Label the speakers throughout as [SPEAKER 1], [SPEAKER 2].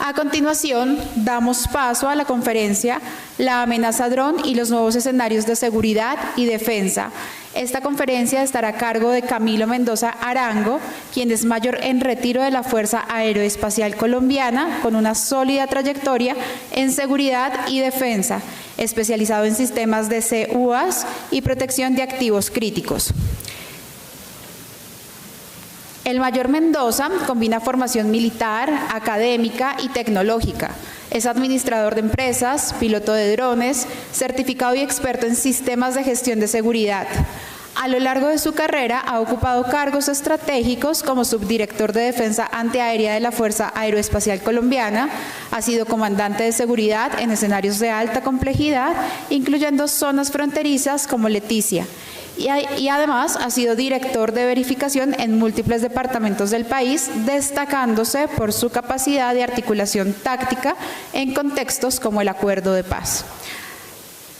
[SPEAKER 1] A continuación, damos paso a la conferencia La amenaza dron y los nuevos escenarios de seguridad y defensa. Esta conferencia estará a cargo de Camilo Mendoza Arango, quien es mayor en retiro de la Fuerza Aeroespacial Colombiana, con una sólida trayectoria en seguridad y defensa, especializado en sistemas de CUAS y protección de activos críticos. El mayor Mendoza combina formación militar, académica y tecnológica. Es administrador de empresas, piloto de drones, certificado y experto en sistemas de gestión de seguridad. A lo largo de su carrera ha ocupado cargos estratégicos como subdirector de defensa antiaérea de la Fuerza Aeroespacial Colombiana, ha sido comandante de seguridad en escenarios de alta complejidad, incluyendo zonas fronterizas como Leticia. Y además ha sido director de verificación en múltiples departamentos del país, destacándose por su capacidad de articulación táctica en contextos como el Acuerdo de Paz.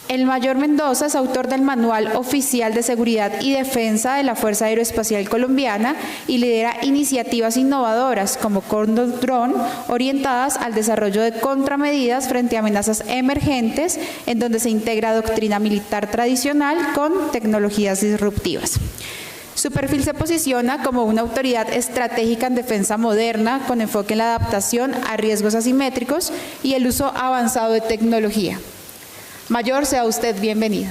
[SPEAKER 1] El mayor Mendoza es autor del Manual Oficial de Seguridad y Defensa de la Fuerza Aeroespacial Colombiana y lidera iniciativas innovadoras como Cóndor Drone, orientadas al desarrollo de contramedidas frente a amenazas emergentes, en donde se integra doctrina militar tradicional con tecnologías disruptivas. Su perfil se posiciona como una autoridad estratégica en defensa moderna, con enfoque en la adaptación a riesgos asimétricos y el uso avanzado de tecnología. Mayor, sea usted bienvenido.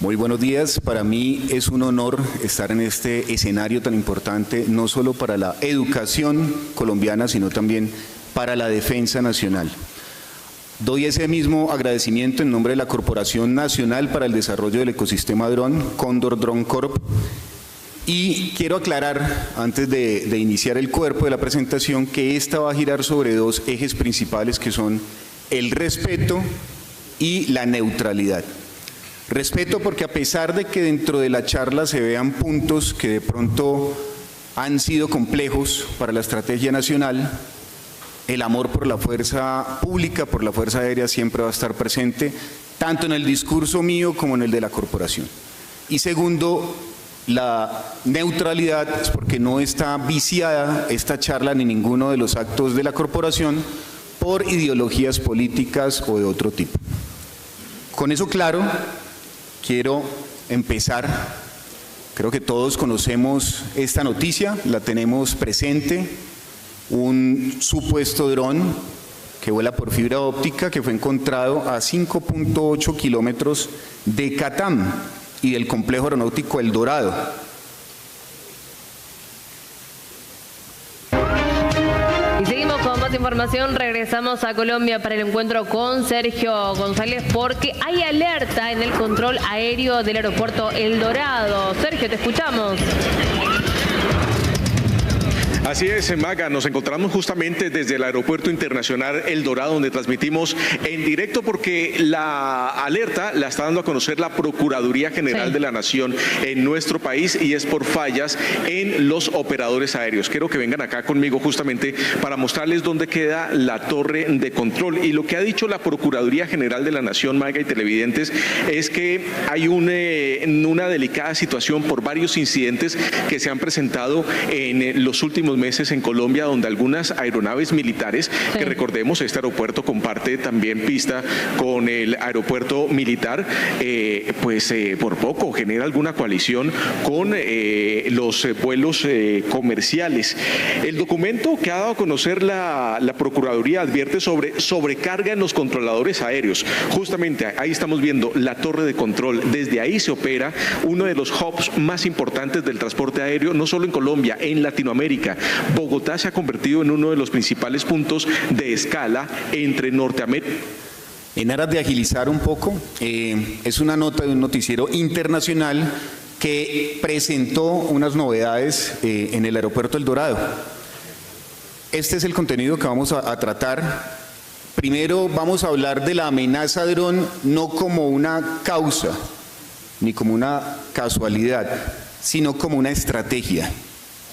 [SPEAKER 2] Muy buenos días. Para mí es un honor estar en este escenario tan importante, no solo para la educación colombiana, sino también para la defensa nacional. Doy ese mismo agradecimiento en nombre de la Corporación Nacional para el Desarrollo del Ecosistema Dron, Cóndor Drone Corp. Y quiero aclarar, antes de iniciar el cuerpo de la presentación, que esta va a girar sobre dos ejes principales que son el respeto y la neutralidad. Respeto porque a pesar de que dentro de la charla se vean puntos que de pronto han sido complejos para la estrategia nacional, el amor por la fuerza pública, por la Fuerza Aérea siempre va a estar presente, tanto en el discurso mío como en el de la corporación. Y segundo, la neutralidad es porque no está viciada esta charla ni ninguno de los actos de la corporación por ideologías políticas o de otro tipo. Con eso claro, quiero empezar. Creo que todos conocemos esta noticia, la tenemos presente, un supuesto dron que vuela por fibra óptica que fue encontrado a 5.8 kilómetros de Catam y del complejo aeronáutico El Dorado.
[SPEAKER 3] Y seguimos con más información, regresamos a Colombia para el encuentro con Sergio González porque hay alerta en el control aéreo del aeropuerto El Dorado. Sergio, te escuchamos.
[SPEAKER 4] Así es, Maga, nos encontramos justamente desde el Aeropuerto Internacional El Dorado, donde transmitimos en directo porque la alerta la está dando a conocer la Procuraduría General de la Nación en nuestro país y es por fallas en los operadores aéreos. Quiero que vengan acá conmigo justamente para mostrarles dónde queda la torre de control. Y lo que ha dicho la Procuraduría General de la Nación, Maga y televidentes, es que hay una delicada situación por varios incidentes que se han presentado en los últimos meses en Colombia, donde algunas aeronaves militares, que recordemos, este aeropuerto comparte también pista con el aeropuerto militar, por poco genera alguna coalición con los vuelos comerciales. El documento que ha dado a conocer la Procuraduría advierte sobre sobrecarga en los controladores aéreos. Justamente ahí estamos viendo la torre de control. Desde ahí se opera uno de los hubs más importantes del transporte aéreo, no solo en Colombia, en Latinoamérica. Bogotá se ha convertido en uno de los principales puntos de escala entre Norteamérica.
[SPEAKER 2] En aras de agilizar un poco, es una nota de un noticiero internacional que presentó unas novedades en el aeropuerto El Dorado. Este es el contenido que vamos a tratar. Primero vamos a hablar de la amenaza dron no como una causa ni como una casualidad, sino como una estrategia.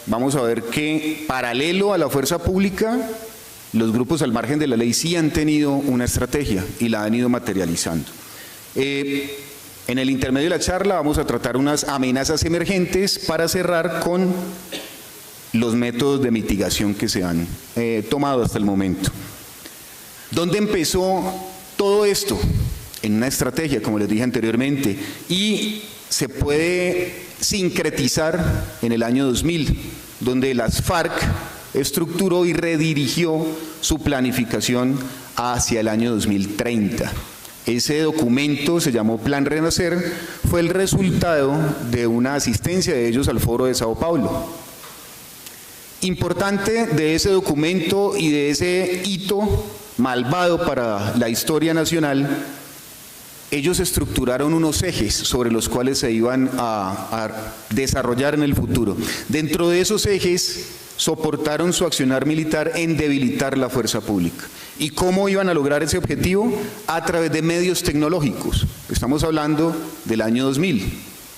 [SPEAKER 2] Vamos a ver que, paralelo a la fuerza pública, los grupos al margen de la ley sí han tenido una estrategia y la han ido materializando. En el intermedio de la charla vamos a tratar unas amenazas emergentes para cerrar con los métodos de mitigación que se han tomado hasta el momento. ¿Dónde empezó todo esto? En una estrategia, como les dije anteriormente, y se puede sincretizar en el año 2000, donde las FARC estructuró y redirigió su planificación hacia el año 2030. Ese documento se llamó Plan Renacer, fue el resultado de una asistencia de ellos al Foro de Sao Paulo. Importante de ese documento y de ese hito malvado para la historia nacional, ellos estructuraron unos ejes sobre los cuales se iban a desarrollar en el futuro. Dentro de esos ejes soportaron su accionar militar en debilitar la fuerza pública. ¿Y cómo iban a lograr ese objetivo? A través de medios tecnológicos. Estamos hablando del año 2000,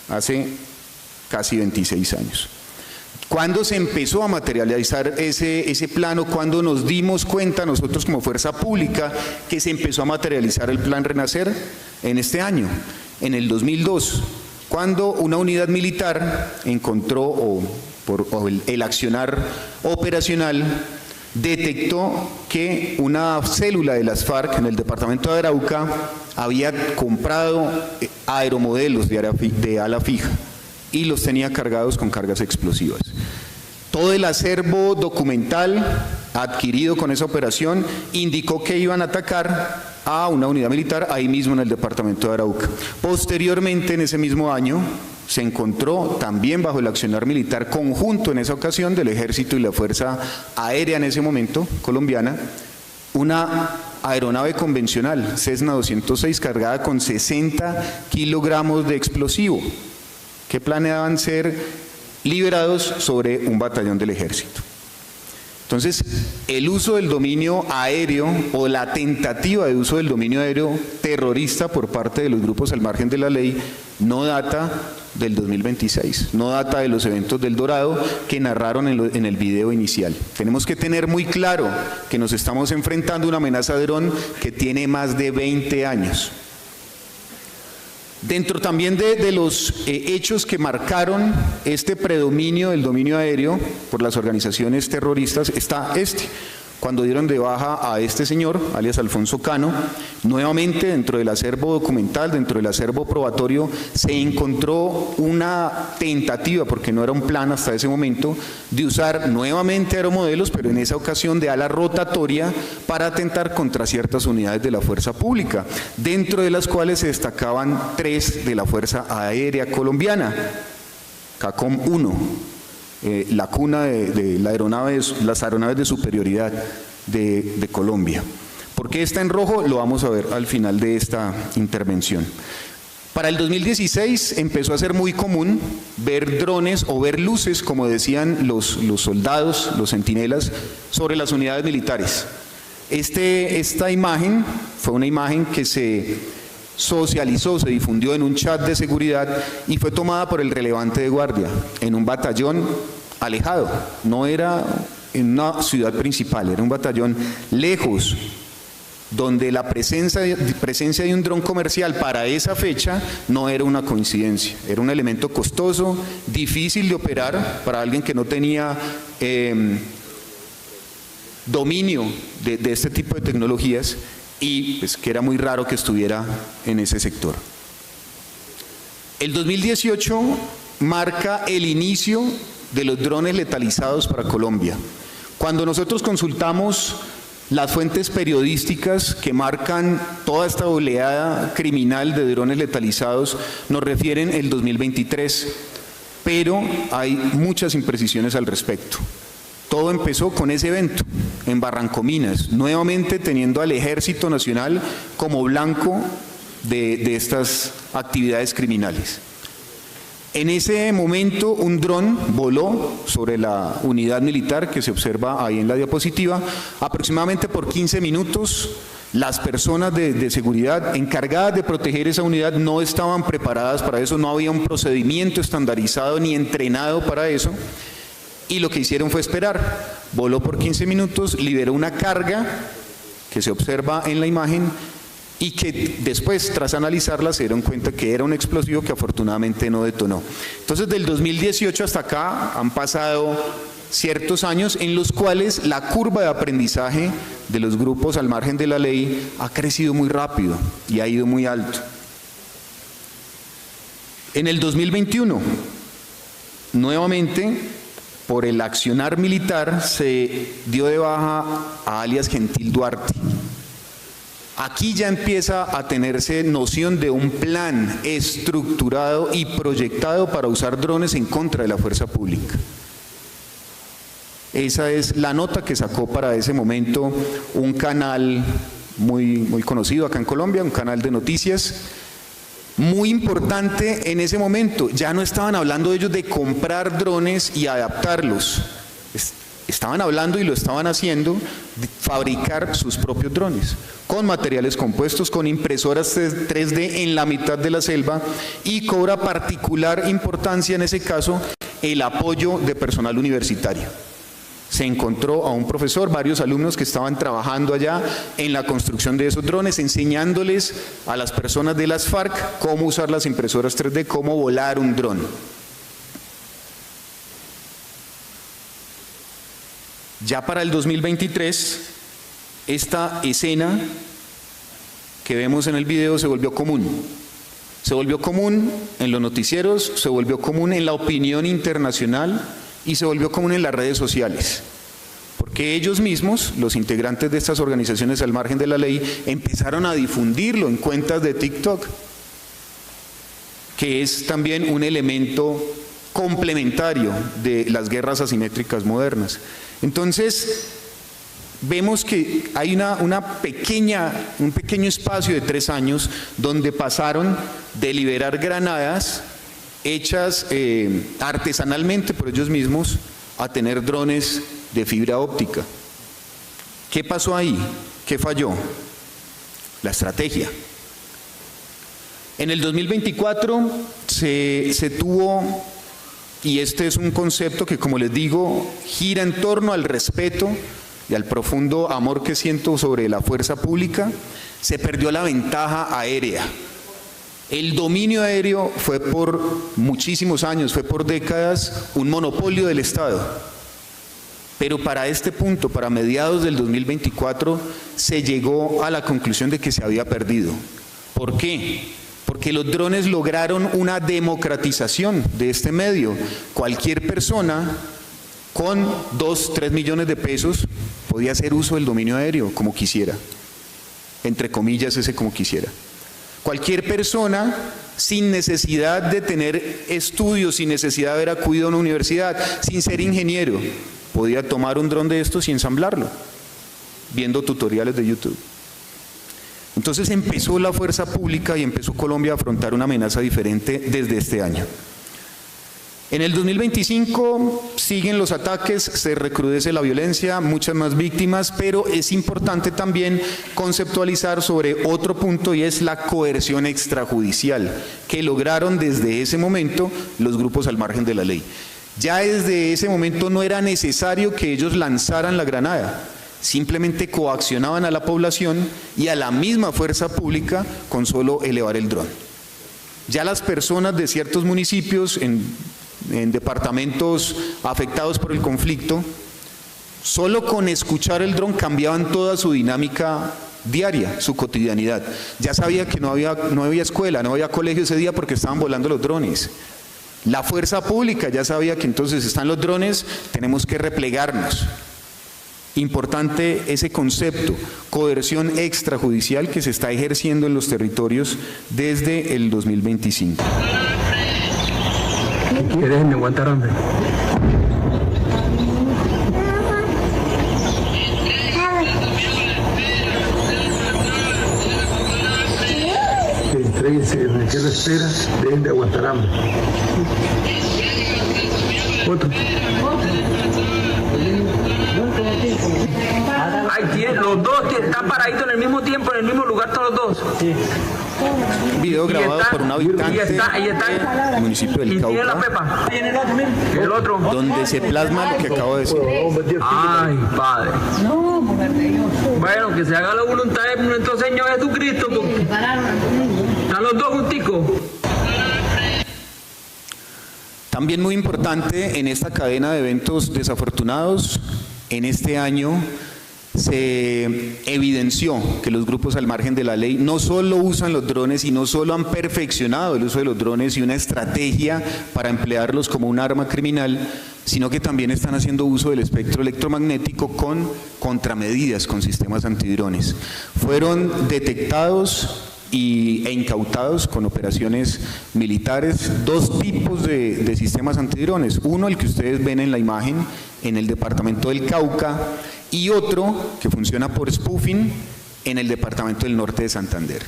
[SPEAKER 2] hace casi 26 años. ¿Cuándo se empezó a materializar ese plano? ¿Cuándo nos dimos cuenta nosotros como fuerza pública que se empezó a materializar el Plan Renacer? En este año, en el 2002, cuando una unidad militar encontró, por el accionar operacional, detectó que una célula de las FARC en el departamento de Arauca había comprado aeromodelos de ala fija y los tenía cargados con cargas explosivas. Todo el acervo documental adquirido con esa operación indicó que iban a atacar a una unidad militar ahí mismo en el departamento de Arauca. Posteriormente, en ese mismo año, se encontró también bajo el accionar militar conjunto en esa ocasión del Ejército y la Fuerza Aérea en ese momento, colombiana, una aeronave convencional, Cessna 206, cargada con 60 kilogramos de explosivo, que planeaban ser liberados sobre un batallón del Ejército. Entonces, el uso del dominio aéreo o la tentativa de uso del dominio aéreo terrorista por parte de los grupos al margen de la ley no data del 2026, no data de los eventos del Dorado que narraron en el video inicial. Tenemos que tener muy claro que nos estamos enfrentando a una amenaza de dron que tiene más de 20 años. Dentro también de los hechos que marcaron este predominio del dominio aéreo por las organizaciones terroristas está cuando dieron de baja a este señor, alias Alfonso Cano. Nuevamente dentro del acervo documental, dentro del acervo probatorio, se encontró una tentativa, porque no era un plan hasta ese momento, de usar nuevamente aeromodelos, pero en esa ocasión de ala rotatoria, para atentar contra ciertas unidades de la fuerza pública, dentro de las cuales se destacaban 3 de la Fuerza Aérea Colombiana, CACOM 1, la cuna de las aeronaves de superioridad de Colombia. ¿Por qué está en rojo? Lo vamos a ver al final de esta intervención. Para el 2016 empezó a ser muy común ver drones o ver luces, como decían los soldados, los centinelas, sobre las unidades militares. Esta imagen fue una imagen que se socializó, se difundió en un chat de seguridad y fue tomada por el relevante de guardia en un batallón alejado, no era en una ciudad principal, era un batallón lejos, donde la presencia de un dron comercial para esa fecha no era una coincidencia, era un elemento costoso, difícil de operar para alguien que no tenía dominio de este tipo de tecnologías, y pues que era muy raro que estuviera en ese sector. El 2018 marca el inicio de los drones letalizados para Colombia. Cuando nosotros consultamos las fuentes periodísticas que marcan toda esta oleada criminal de drones letalizados, nos refieren el 2023, pero hay muchas imprecisiones al respecto. Todo empezó con ese evento en Barrancominas, nuevamente teniendo al Ejército Nacional como blanco de estas actividades criminales. En ese momento un dron voló sobre la unidad militar que se observa ahí en la diapositiva, aproximadamente por 15 minutos. Las personas de seguridad encargadas de proteger esa unidad no estaban preparadas para eso, no había un procedimiento estandarizado ni entrenado para eso. Y lo que hicieron fue esperar. Voló por 15 minutos, liberó una carga que se observa en la imagen y que después, tras analizarla, se dieron cuenta que era un explosivo que afortunadamente no detonó. Entonces, del 2018 hasta acá han pasado ciertos años en los cuales la curva de aprendizaje de los grupos al margen de la ley ha crecido muy rápido y ha ido muy alto. En el 2021, nuevamente, por el accionar militar, se dio de baja a alias Gentil Duarte. Aquí ya empieza a tenerse noción de un plan estructurado y proyectado para usar drones en contra de la fuerza pública. Esa es la nota que sacó para ese momento un canal muy conocido acá en Colombia, un canal de noticias, muy importante en ese momento. Ya no estaban hablando ellos de comprar drones y adaptarlos. Estaban hablando, y lo estaban haciendo, de fabricar sus propios drones, con materiales compuestos, con impresoras 3D en la mitad de la selva, y cobra particular importancia en ese caso el apoyo de personal universitario. Se encontró a un profesor, varios alumnos que estaban trabajando allá en la construcción de esos drones, enseñándoles a las personas de las FARC cómo usar las impresoras 3D, cómo volar un dron. Ya para el 2023, esta escena que vemos en el video se volvió común. Se volvió común en los noticieros, se volvió común en la opinión internacional y se volvió común en las redes sociales. Porque ellos mismos, los integrantes de estas organizaciones al margen de la ley, empezaron a difundirlo en cuentas de TikTok, que es también un elemento complementario de las guerras asimétricas modernas. Entonces, vemos que hay un pequeño espacio de 3 años donde pasaron de liberar granadas hechas artesanalmente por ellos mismos a tener drones de fibra óptica. ¿Qué pasó ahí? ¿Qué falló? La estrategia. En el 2024 se tuvo, y este es un concepto que, como les digo, gira en torno al respeto y al profundo amor que siento sobre la fuerza pública. Se perdió la ventaja aérea. El dominio aéreo fue por muchísimos años, fue por décadas un monopolio del Estado. Pero para este punto, para mediados del 2024, se llegó a la conclusión de que se había perdido. ¿Por qué? Porque los drones lograron una democratización de este medio. Cualquier persona con 2-3 millones de pesos podía hacer uso del dominio aéreo como quisiera, entre comillas ese como quisiera. Cualquier persona sin necesidad de tener estudios, sin necesidad de haber acudido a una universidad, sin ser ingeniero, podía tomar un dron de estos y ensamblarlo, viendo tutoriales de YouTube. Entonces empezó la fuerza pública y empezó Colombia a afrontar una amenaza diferente desde este año. En el 2025 siguen los ataques, se recrudece la violencia, muchas más víctimas, pero es importante también conceptualizar sobre otro punto, y es la coerción extrajudicial que lograron desde ese momento los grupos al margen de la ley. Ya desde ese momento no era necesario que ellos lanzaran la granada, simplemente coaccionaban a la población y a la misma fuerza pública con solo elevar el dron. Ya las personas de ciertos municipios en departamentos afectados por el conflicto, solo con escuchar el dron cambiaban toda su dinámica diaria, su cotidianidad. Ya sabía que no había escuela, no había colegio ese día porque estaban volando los drones. La fuerza pública ya sabía que entonces están los drones, tenemos que replegarnos. Importante ese concepto, coerción extrajudicial, que se está ejerciendo en los territorios desde el 2025.
[SPEAKER 5] Que dejen de aguantar hambre. Que entréguense, ¿qué lo espera? Dejen de aguantar hambre. Otro. Ahí tienen, los dos están paraditos en el mismo tiempo, en el mismo lugar, todos los dos. Sí.
[SPEAKER 2] Un video grabado por un habitante del municipio del
[SPEAKER 6] ¿Y tiene la
[SPEAKER 2] Cauca,
[SPEAKER 6] pepa? El otro.
[SPEAKER 2] donde se plasma lo que acabo de decir.
[SPEAKER 6] Ay, Padre. Bueno, que se haga la voluntad de nuestro Señor Jesucristo. Porque están los dos junticos.
[SPEAKER 2] También muy importante en esta cadena de eventos desafortunados, en este año se evidenció que los grupos al margen de la ley no solo usan los drones y no solo han perfeccionado el uso de los drones y una estrategia para emplearlos como un arma criminal, sino que también están haciendo uso del espectro electromagnético con contramedidas, con sistemas antidrones. Fueron detectados e incautados con operaciones militares 2 tipos de sistemas antidrones. Uno, el que ustedes ven en la imagen, en el departamento del Cauca, y otro que funciona por spoofing en el departamento del norte de Santander.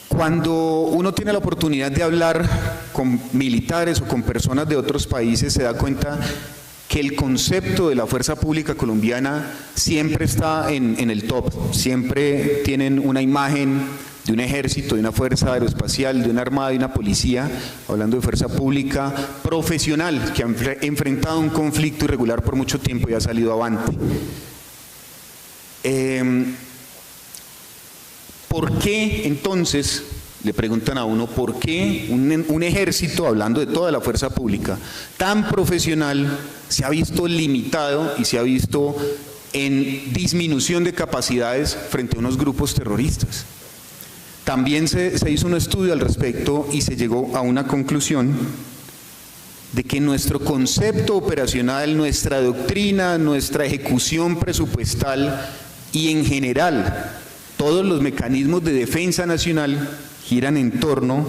[SPEAKER 2] Cuando uno tiene la oportunidad de hablar con militares o con personas de otros países, se da cuenta que el concepto de la fuerza pública colombiana siempre está en el top, siempre tienen una imagen de un ejército, de una fuerza aeroespacial, de una armada, de una policía, hablando de fuerza pública profesional, que ha enfrentado un conflicto irregular por mucho tiempo y ha salido avante. ¿Por qué entonces, le preguntan a uno, por qué un ejército, hablando de toda la fuerza pública, tan profesional, se ha visto limitado y se ha visto en disminución de capacidades frente a unos grupos terroristas? También se hizo un estudio al respecto y se llegó a una conclusión de que nuestro concepto operacional, nuestra doctrina, nuestra ejecución presupuestal y en general todos los mecanismos de defensa nacional giran en torno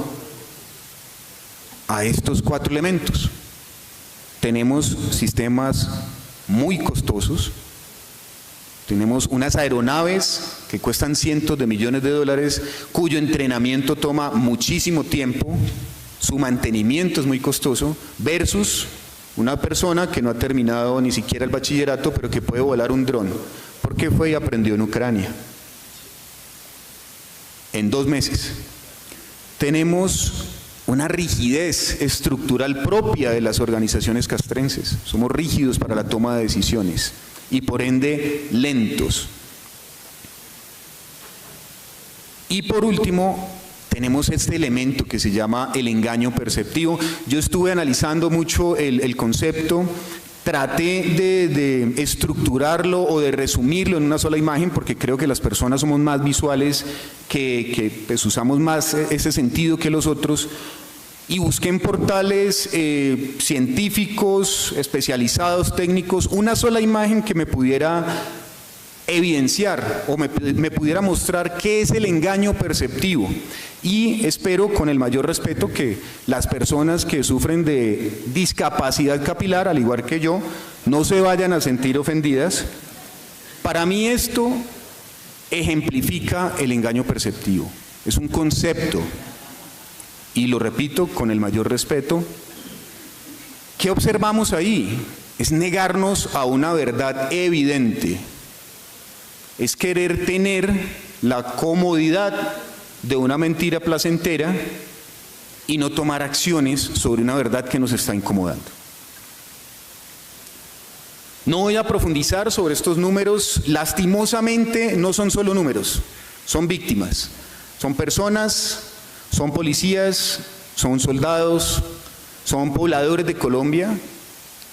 [SPEAKER 2] a estos 4 elementos. Tenemos sistemas muy costosos, tenemos unas aeronaves que cuestan cientos de millones de dólares, cuyo entrenamiento toma muchísimo tiempo, su mantenimiento es muy costoso, versus una persona que no ha terminado ni siquiera el bachillerato, pero que puede volar un dron, porque fue y aprendió en Ucrania. En 2 meses. Tenemos una rigidez estructural propia de las organizaciones castrenses. Somos rígidos para la toma de decisiones y por ende lentos. Y por último, tenemos este elemento que se llama el engaño perceptivo. Yo estuve analizando mucho el concepto, traté de estructurarlo o de resumirlo en una sola imagen porque creo que las personas somos más visuales, que pues usamos más ese sentido que los otros, y busqué en portales científicos, especializados, técnicos, una sola imagen que me pudiera evidenciar o me pudiera mostrar qué es el engaño perceptivo. Y espero, con el mayor respeto, que las personas que sufren de discapacidad capilar, al igual que yo, no se vayan a sentir ofendidas. Para mí esto ejemplifica el engaño perceptivo. Es un concepto, y lo repito con el mayor respeto. ¿Qué observamos ahí? Es negarnos a una verdad evidente. Es querer tener la comodidad de una mentira placentera y no tomar acciones sobre una verdad que nos está incomodando. No voy a profundizar sobre estos números. Lastimosamente no son solo números, son víctimas, son personas, son policías, son soldados, son pobladores de Colombia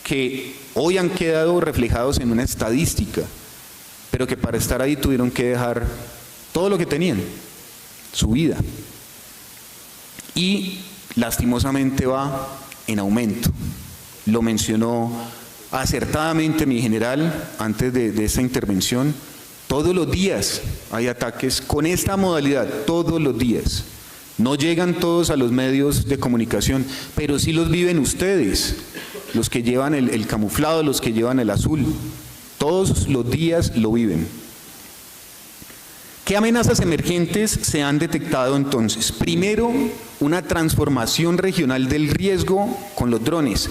[SPEAKER 2] que hoy han quedado reflejados en una estadística, pero que para estar ahí tuvieron que dejar todo lo que tenían, su vida. Y lastimosamente va en aumento. Lo mencionó acertadamente mi general antes de esta intervención. Todos los días hay ataques con esta modalidad, todos los días. No llegan todos a los medios de comunicación, pero sí los viven ustedes, los que llevan el camuflado, los que llevan el azul. Todos los días lo viven. ¿Qué amenazas emergentes se han detectado entonces? Primero, una transformación regional del riesgo con los drones.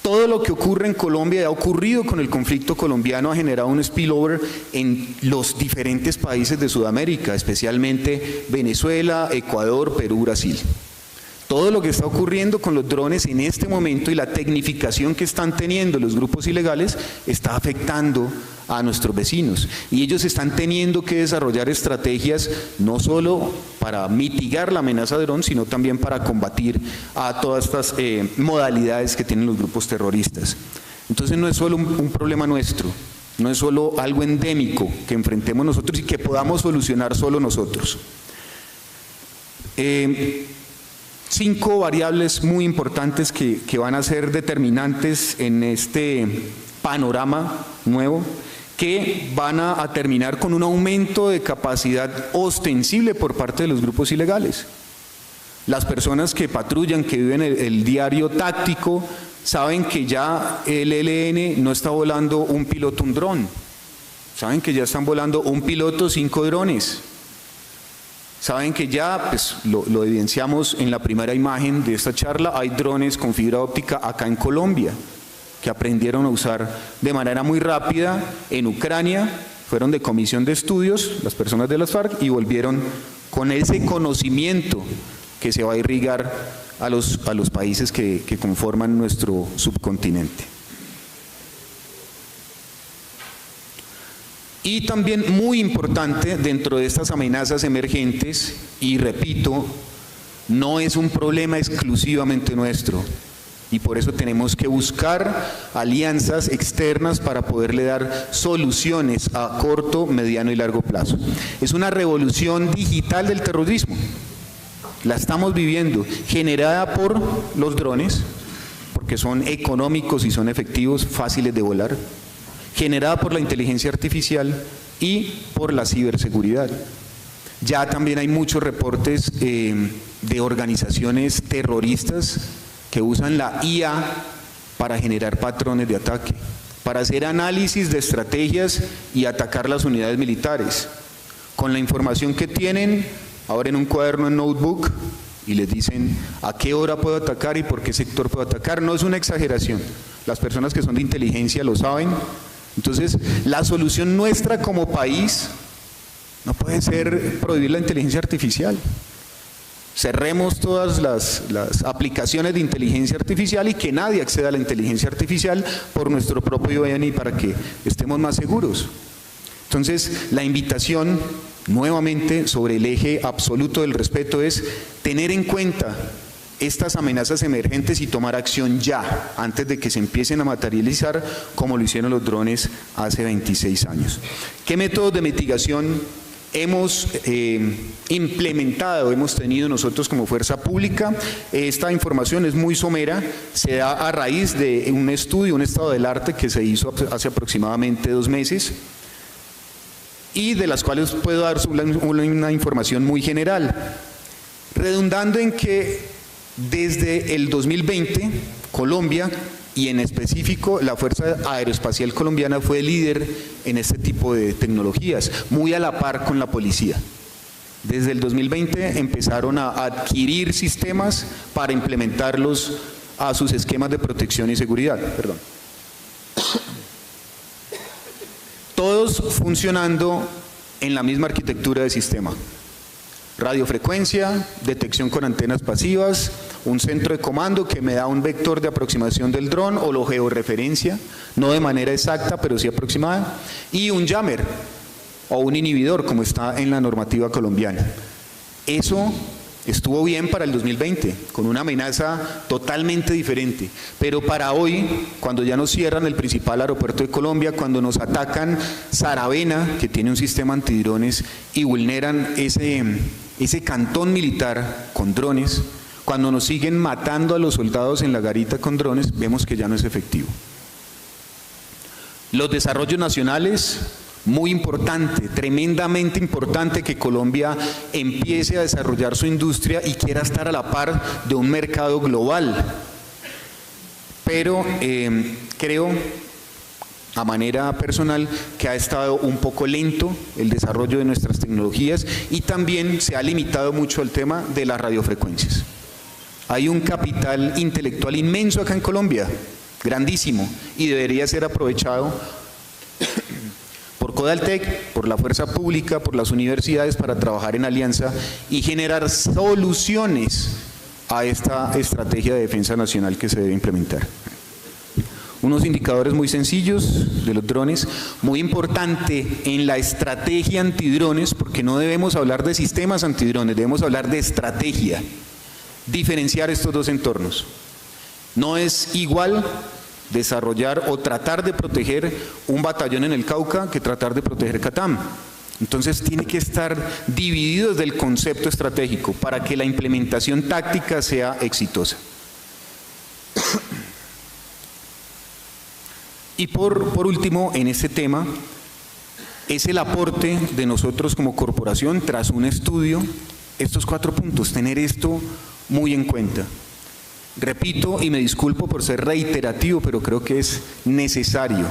[SPEAKER 2] Todo lo que ocurre en Colombia y ha ocurrido con el conflicto colombiano ha generado un spillover en los diferentes países de Sudamérica, especialmente Venezuela, Ecuador, Perú, Brasil. Todo lo que está ocurriendo con los drones en este momento y la tecnificación que están teniendo los grupos ilegales está afectando a nuestros vecinos. Y ellos están teniendo que desarrollar estrategias no solo para mitigar la amenaza de drones, sino también para combatir a todas estas modalidades que tienen los grupos terroristas. Entonces no es solo un problema nuestro, no es solo algo endémico que enfrentemos nosotros y que podamos solucionar solo nosotros. 5 variables muy importantes que van a ser determinantes en este panorama nuevo, que van a terminar con un aumento de capacidad ostensible por parte de los grupos ilegales. Las personas que patrullan, que viven el diario táctico, saben que ya el ELN no está volando un piloto un dron, saben que ya están volando un piloto 5 drones. Saben que ya, pues lo evidenciamos en la primera imagen de esta charla, hay drones con fibra óptica acá en Colombia, que aprendieron a usar de manera muy rápida en Ucrania, fueron de comisión de estudios, las personas de las FARC, y volvieron con ese conocimiento que se va a irrigar a los países que conforman nuestro subcontinente. Y también muy importante dentro de estas amenazas emergentes, y repito, no es un problema exclusivamente nuestro, y por eso tenemos que buscar alianzas externas para poderle dar soluciones a corto, mediano y largo plazo. Es una revolución digital del terrorismo, la estamos viviendo, generada por los drones, porque son económicos y son efectivos, fáciles de volar, generada por la inteligencia artificial y por la ciberseguridad. Ya también hay muchos reportes de organizaciones terroristas que usan la IA para generar patrones de ataque, para hacer análisis de estrategias y atacar las unidades militares. Con la información que tienen, abren un cuaderno en notebook y les dicen a qué hora puedo atacar y por qué sector puedo atacar. No es una exageración, las personas que son de inteligencia lo saben. Entonces, la solución nuestra como país no puede ser prohibir la inteligencia artificial. Cerremos todas las aplicaciones de inteligencia artificial y que nadie acceda a la inteligencia artificial por nuestro propio bien y para que estemos más seguros. Entonces, la invitación nuevamente sobre el eje absoluto del respeto es tener en cuenta estas amenazas emergentes y tomar acción ya, antes de que se empiecen a materializar como lo hicieron los drones hace 26 años. ¿Qué métodos de mitigación hemos implementado, hemos tenido nosotros como fuerza pública? Esta información es muy somera, se da a raíz de un estudio, un estado del arte que se hizo hace aproximadamente 2 meses y de las cuales puedo dar una información muy general, redundando en que desde el 2020, Colombia, y en específico la Fuerza Aeroespacial Colombiana, fue líder en este tipo de tecnologías, muy a la par con la policía. Desde el 2020 empezaron a adquirir sistemas para implementarlos a sus esquemas de protección y seguridad. Todos funcionando en la misma arquitectura de sistema. Radiofrecuencia, detección con antenas pasivas, un centro de comando que me da un vector de aproximación del dron o lo georreferencia, no de manera exacta, pero sí aproximada, y un jammer o un inhibidor, como está en la normativa colombiana. Eso estuvo bien para el 2020, con una amenaza totalmente diferente, pero para hoy, cuando ya nos cierran el principal aeropuerto de Colombia, cuando nos atacan Saravena, que tiene un sistema antidrones, y vulneran ese cantón militar con drones, cuando nos siguen matando a los soldados en la garita con drones, vemos que ya no es efectivo. Los desarrollos nacionales, muy importante, tremendamente importante que Colombia empiece a desarrollar su industria y quiera estar a la par de un mercado global. Pero creo, a manera personal, que ha estado un poco lento el desarrollo de nuestras tecnologías y también se ha limitado mucho el tema de las radiofrecuencias. Hay un capital intelectual inmenso acá en Colombia grandísimo, y debería ser aprovechado por Codaltec, por la fuerza pública, por las universidades para trabajar en alianza y generar soluciones a esta estrategia de defensa nacional que se debe implementar. Unos indicadores muy sencillos de los drones, muy importante en la estrategia antidrones, porque no debemos hablar de sistemas antidrones, debemos hablar de estrategia, diferenciar estos dos entornos. No es igual desarrollar o tratar de proteger un batallón en el Cauca que tratar de proteger Catam. Entonces tiene que estar dividido desde el concepto estratégico para que la implementación táctica sea exitosa. Y por último, en este tema, es el aporte de nosotros como corporación tras un estudio, estos 4 puntos, tener esto muy en cuenta. Repito y me disculpo por ser reiterativo, pero creo que es necesario.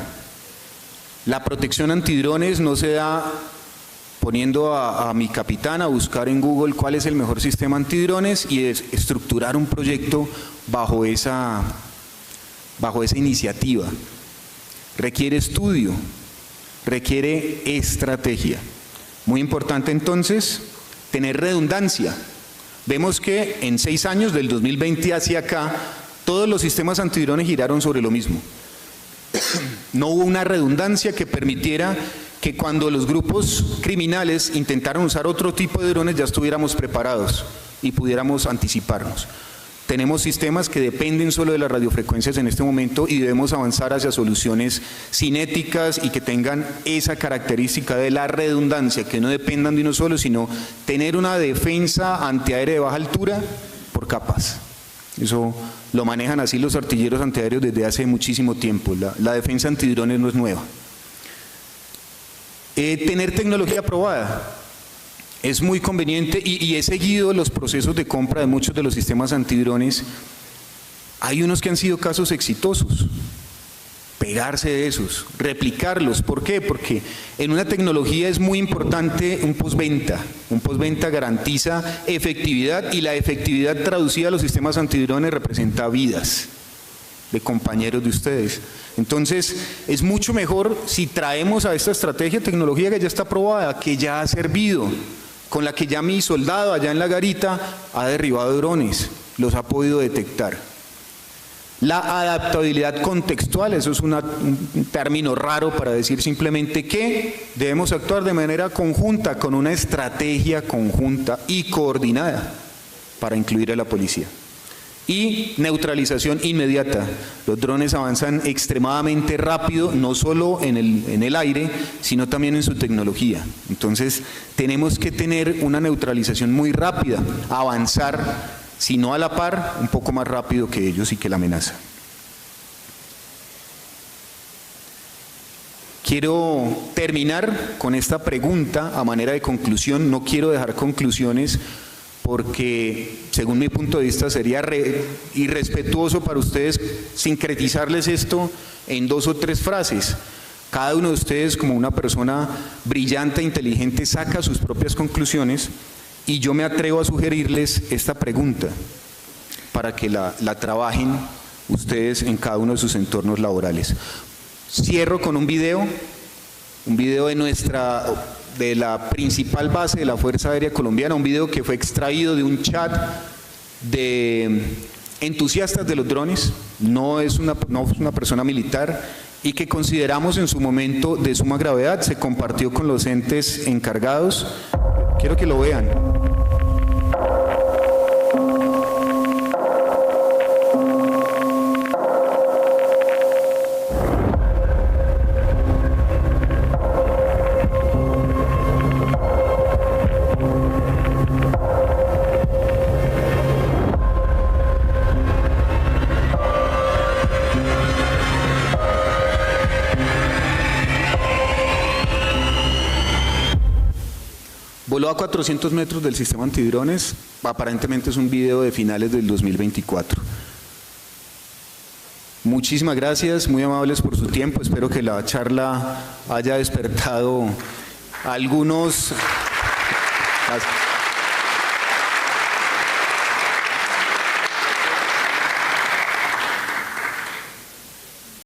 [SPEAKER 2] La protección antidrones no se da poniendo a mi capitán a buscar en Google cuál es el mejor sistema antidrones y estructurar un proyecto bajo esa iniciativa. Requiere estudio, requiere estrategia. Muy importante entonces tener redundancia. Vemos que en 6 años, del 2020 hacia acá, todos los sistemas antidrones giraron sobre lo mismo. No hubo una redundancia que permitiera que cuando los grupos criminales intentaron usar otro tipo de drones ya estuviéramos preparados y pudiéramos anticiparnos. Tenemos sistemas que dependen solo de las radiofrecuencias en este momento y debemos avanzar hacia soluciones cinéticas y que tengan esa característica de la redundancia, que no dependan de uno solo, sino tener una defensa antiaérea de baja altura por capas. Eso lo manejan así los artilleros antiaéreos desde hace muchísimo tiempo. La defensa antidrones no es nueva. Tener tecnología aprobada. Es muy conveniente y he seguido los procesos de compra de muchos de los sistemas antidrones. Hay unos que han sido casos exitosos. Pegarse de esos, replicarlos. ¿Por qué? Porque en una tecnología es muy importante un postventa. Un postventa garantiza efectividad y la efectividad traducida a los sistemas antidrones representa vidas de compañeros de ustedes. Entonces, es mucho mejor si traemos a esta estrategia tecnología que ya está probada, que ya ha servido, con la que ya mi soldado allá en la garita ha derribado drones, los ha podido detectar. La adaptabilidad contextual, eso es un término raro para decir simplemente que debemos actuar de manera conjunta, con una estrategia conjunta y coordinada para incluir a la policía. Y neutralización inmediata. Los drones avanzan extremadamente rápido, no solo en el aire, sino también en su tecnología. Entonces, tenemos que tener una neutralización muy rápida, avanzar, si no a la par, un poco más rápido que ellos y que la amenaza. Quiero terminar con esta pregunta a manera de conclusión. No quiero dejar conclusiones porque, según mi punto de vista, sería irrespetuoso para ustedes sincretizarles esto en 2 o 3 frases. Cada uno de ustedes, como una persona brillante e inteligente, saca sus propias conclusiones y yo me atrevo a sugerirles esta pregunta para que la trabajen ustedes en cada uno de sus entornos laborales. Cierro con un video de la principal base de la Fuerza Aérea Colombiana, un video que fue extraído de un chat de entusiastas de los drones, no es una persona militar, y que consideramos en su momento de suma gravedad. Se compartió con los entes encargados. Quiero que lo vean. Voló a 400 metros del sistema antidrones, aparentemente es un video de finales del 2024. Muchísimas gracias, muy amables por su tiempo, espero que la charla haya despertado algunos... Gracias.